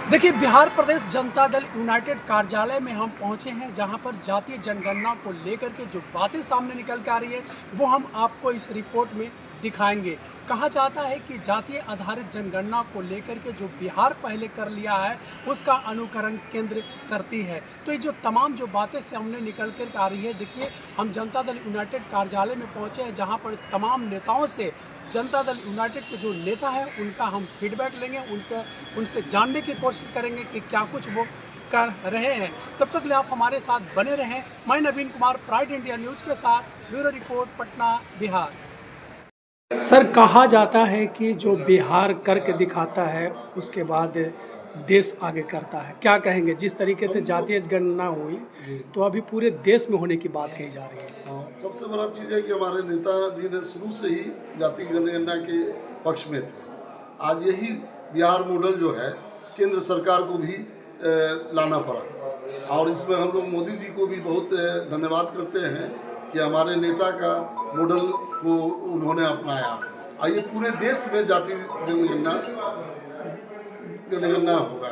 देखिए, बिहार प्रदेश जनता दल यूनाइटेड कार्यालय में हम पहुंचे हैं, जहां पर जातीय जनगणना को लेकर के जो बातें सामने निकल के आ रही है वो हम आपको इस रिपोर्ट में दिखाएंगे। कहा जाता है कि जातीय आधारित जनगणना को लेकर के जो बिहार पहले कर लिया है उसका अनुकरण केंद्र करती है। तो ये जो तमाम जो बातें सामने निकल कर आ रही है, देखिए हम जनता दल यूनाइटेड कार्यालय में पहुंचे हैं, जहां पर तमाम नेताओं से जनता दल यूनाइटेड के जो नेता है उनका हम फीडबैक लेंगे, उनसे जानने की कोशिश करेंगे कि क्या कुछ वो कर रहे हैं। तब तक लिए आप हमारे साथ बने रहें। मैं नवीन कुमार, प्राइड इंडिया न्यूज़ के साथ, bureau report, Patna, Bihar. Sir, कहा जाता है कि जो बिहार करके दिखाता है उसके बाद देश आगे करता है। क्या कहेंगे, जिस तरीके से जातीय जनगणना हुई तो अभी पूरे देश में होने की बात कही जा रही है। हाँ, सबसे बड़ा चीज़ है कि हमारे नेताजी ने शुरू से ही जाति जनगणना के पक्ष में थे। आज यही बिहार मॉडल जो है केंद्र सरकार को भी लाना पड़ा, और इसमें हम लोग मोदी जी को भी बहुत धन्यवाद करते हैं कि हमारे नेता का मॉडल को उन्होंने अपनाया। आइए, पूरे देश में जाति जनगणना होगा,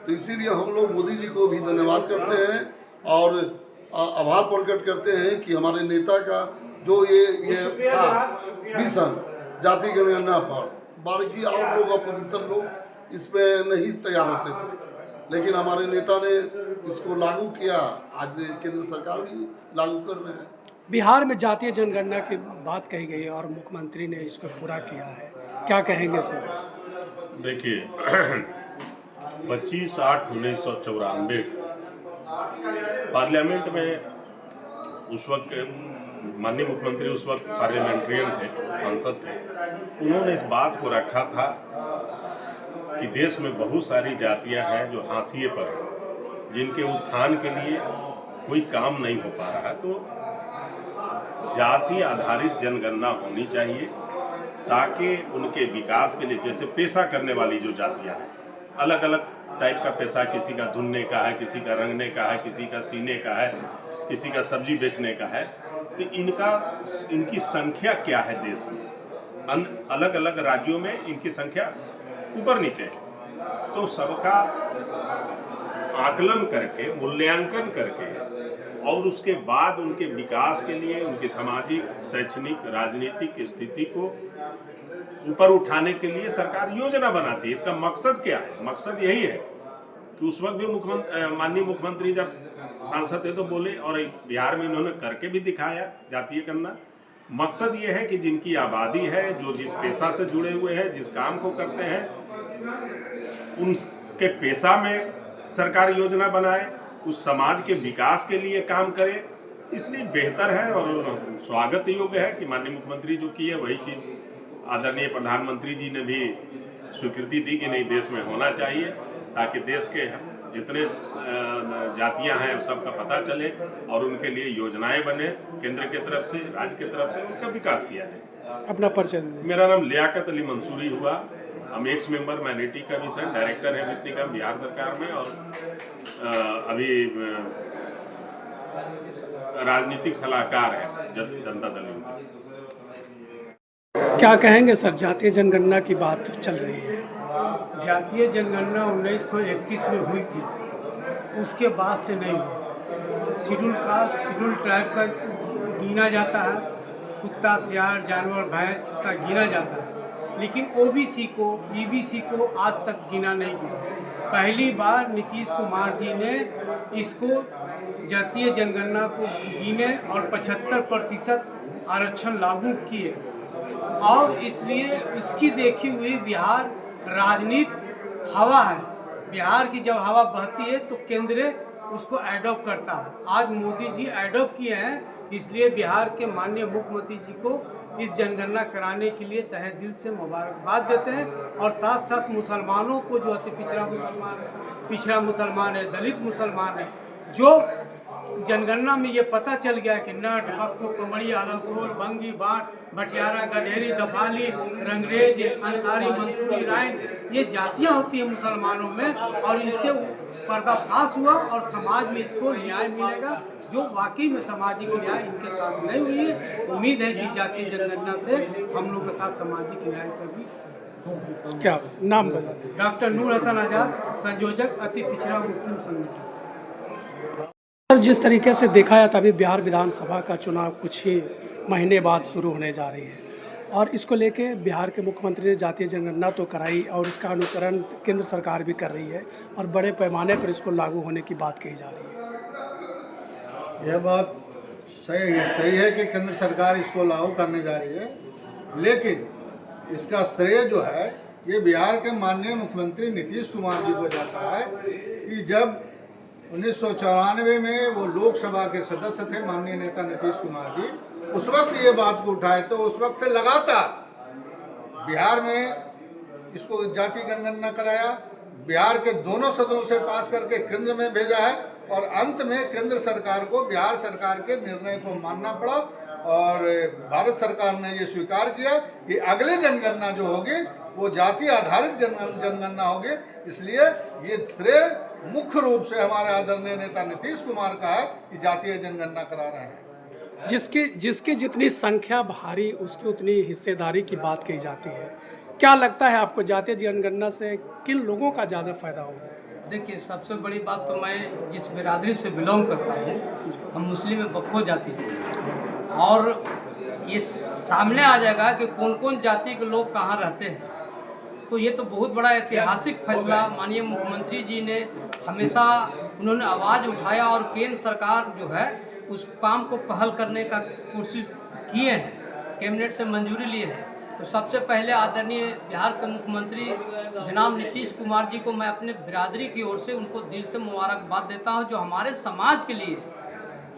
तो इसीलिए हम लोग मोदी जी को भी धन्यवाद करते हैं और आभार प्रकट करते हैं कि हमारे नेता का जो ये था मिशन जाति जनगणना पर, बाकी और लोग अपोजिशन लोग इसमें नहीं तैयार होते थे, लेकिन हमारे नेता ने इसको लागू किया। आज केंद्र सरकार भी लागू कर रहे हैं। बिहार में जातीय जनगणना की बात कही गई है और मुख्यमंत्री ने इसको पूरा किया है, क्या कहेंगे सर? देखिए 25/8/1994 पार्लियामेंट में उस वक्त माननीय मुख्यमंत्री उस वक्त पार्लियामेंट्रियन थे, सांसद थे। उन्होंने इस बात को रखा था कि देश में बहुत सारी जातियां हैं जो हाशिए पर हैं, जिनके उत्थान के लिए कोई काम नहीं हो पा रहा। तो जाति आधारित जनगणना होनी चाहिए ताकि उनके विकास के लिए, जैसे पेशा करने वाली जो जातियां हैं, अलग अलग टाइप का पेशा, किसी का धुनने का है, किसी का रंगने का है, किसी का सीने का है, किसी का सब्जी बेचने का है, तो इनकी संख्या क्या है देश में, अलग अलग राज्यों में इनकी संख्या ऊपर नीचे है। तो सबका आकलन करके, मूल्यांकन करके, और उसके बाद उनके विकास के लिए, उनकी सामाजिक, शैक्षणिक, राजनीतिक स्थिति को ऊपर उठाने के लिए सरकार योजना बनाती है। इसका मकसद क्या है? मकसद यही है कि उस वक्त भी माननीय मुख्यमंत्री जब सांसद थे तो बोले, और बिहार में इन्होंने करके भी दिखाया जातीय गणना। मकसद ये है कि जिनकी आबादी है, जो जिस पेशा से जुड़े हुए हैं, जिस काम को करते हैं, उनके पेशा में सरकार योजना बनाए, उस समाज के विकास के लिए काम करे। इसलिए बेहतर है और स्वागत योग्य है कि माननीय मुख्यमंत्री जो किए वही चीज़ आदरणीय प्रधानमंत्री जी ने भी स्वीकृति दी कि नहीं, देश में होना चाहिए, ताकि देश के जितने जातियां हैं सबका पता चले और उनके लिए योजनाएं बने, केंद्र की तरफ से, राज्य की तरफ से उनका विकास किया जाए। अपना परिचय। मेरा नाम लियाकत अली मंसूरी हुआ। हम x member minority commission, director है वित्त निगम बिहार सरकार में, और अभी राजनीतिक सलाहकार है जनता दल यूनाइटेड। क्या कहेंगे सर, जातीय जनगणना की बात चल रही है? जातीय जनगणना 1931 में हुई थी, उसके बाद से नहीं हुई। शेड्यूल ट्राइब का गिना जाता है, कुत्ता, सियार, जानवर, भैंस का गिना जाता है, लेकिन ओबीसी को, ईबीसी को आज तक गिना नहीं गया। पहली बार नीतीश कुमार जी ने इसको जातीय जनगणना को गिने और 75% आरक्षण लागू किए, और इसलिए उसकी देखी हुई बिहार राजनीति हवा है। बिहार की जब हवा बहती है तो केंद्र उसको एडॉप्ट करता है। आज मोदी जी एडॉप्ट किए हैं, इसलिए बिहार के माननीय मुख्यमंत्री जी को इस जनगणना कराने के लिए तहे दिल से मुबारकबाद देते हैं। और साथ साथ मुसलमानों को, जो अति पिछड़ा मुसलमान है, दलित मुसलमान है, जो जनगणना में ये पता चल गया कि नट, बक्को, पमड़ी, आलमपुर, बंगी, बाट, भटियारा, गधेरी, दफाली, रंगरेज, अंसारी, मंसूरी, राइन, ये जातियां होती हैं मुसलमानों में, और इनसे पर्दाफाश हुआ और समाज में इसको न्याय मिलेगा, जो वाकई में सामाजिक न्याय इनके साथ नहीं हुई है। उम्मीद है कि जातीय जनगणना से हम लोग के साथ सामाजिक न्याय का भी होगी। क्या नाम बता दें? डॉक्टर नूर हसन आज़ाद, संयोजक अति पिछड़ा मुस्लिम संगठन। जिस तरीके से देखा जाता अभी बिहार विधानसभा का चुनाव कुछ ही महीने बाद शुरू होने जा रही है और इसको लेके बिहार के मुख्यमंत्री ने जातीय जनगणना तो कराई और इसका अनुकरण केंद्र सरकार भी कर रही है और बड़े पैमाने पर इसको लागू होने की बात कही जा रही है। यह बात सही है कि केंद्र सरकार इसको लागू करने जा रही है, लेकिन इसका श्रेय जो है ये बिहार के माननीय मुख्यमंत्री नीतीश कुमार जी को जाता है कि जब 1994 में वो लोकसभा के सदस्य थे माननीय नेता नीतीश कुमार जी, उस वक्त ये बात को उठाए तो उस वक्त से लगातार बिहार में इसको जाति जनगणना कराया, बिहार के दोनों सदनों से पास करके केंद्र में भेजा है और अंत में केंद्र सरकार को बिहार सरकार के निर्णय को मानना पड़ा और भारत सरकार ने ये स्वीकार किया कि अगले जनगणना जो होगी वो जाति आधारित जनगणना होगी। इसलिए ये श्रेय मुख्य रूप से हमारे आदरणीय नेता नीतीश कुमार का है कि जातीय जनगणना करा रहे हैं। जिसकी जितनी संख्या भारी उसकी उतनी हिस्सेदारी की बात कही जाती है। क्या लगता है आपको जातीय जनगणना से किन लोगों का ज़्यादा फायदा होगा? देखिए, सबसे बड़ी बात तो मैं जिस बिरादरी से बिलोंग करता हूँ, हम मुस्लिम बख्खो जाति से, और ये सामने आ जाएगा कि कौन कौन जाति के लोग कहाँ रहते हैं। तो ये तो बहुत बड़ा ऐतिहासिक फैसला माननीय मुख्यमंत्री जी ने हमेशा उन्होंने आवाज़ उठाया और केंद्र सरकार जो है उस काम को पहल करने का कोशिश किए हैं, कैबिनेट से मंजूरी लिए हैं। तो सबसे पहले आदरणीय बिहार के मुख्यमंत्री जनाब नीतीश कुमार जी को मैं अपने बिरादरी की ओर से उनको दिल से मुबारकबाद देता हूं, जो हमारे समाज के लिए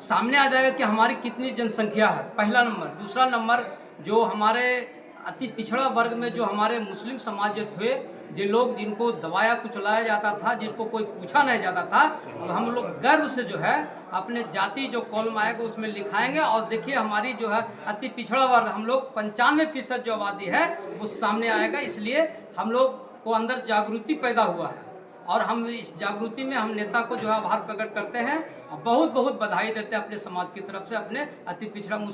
सामने आ जाएगा कि हमारी कितनी जनसंख्या है, पहला नंबर। दूसरा नंबर, जो हमारे अति पिछड़ा वर्ग में जो हमारे मुस्लिम समाज जो थे, जिन लोग जिनको दबाया कुचलाया जाता था, जिनको कोई पूछा नहीं जाता था, अब हम लोग गर्व से जो है अपने जाति जो कॉलम आएगा उसमें लिखाएंगे। और देखिए हमारी जो है अति पिछड़ा वर्ग, हम लोग 95% जो आबादी है वो सामने आएगा। इसलिए हम लोग को अंदर जागृति पैदा हुआ है और हम इस जागृति में हम नेता को जो है आभार प्रकट करते हैं और बहुत बहुत बधाई देते हैं अपने समाज की तरफ से, अपने अति पिछड़ा मुस्लिम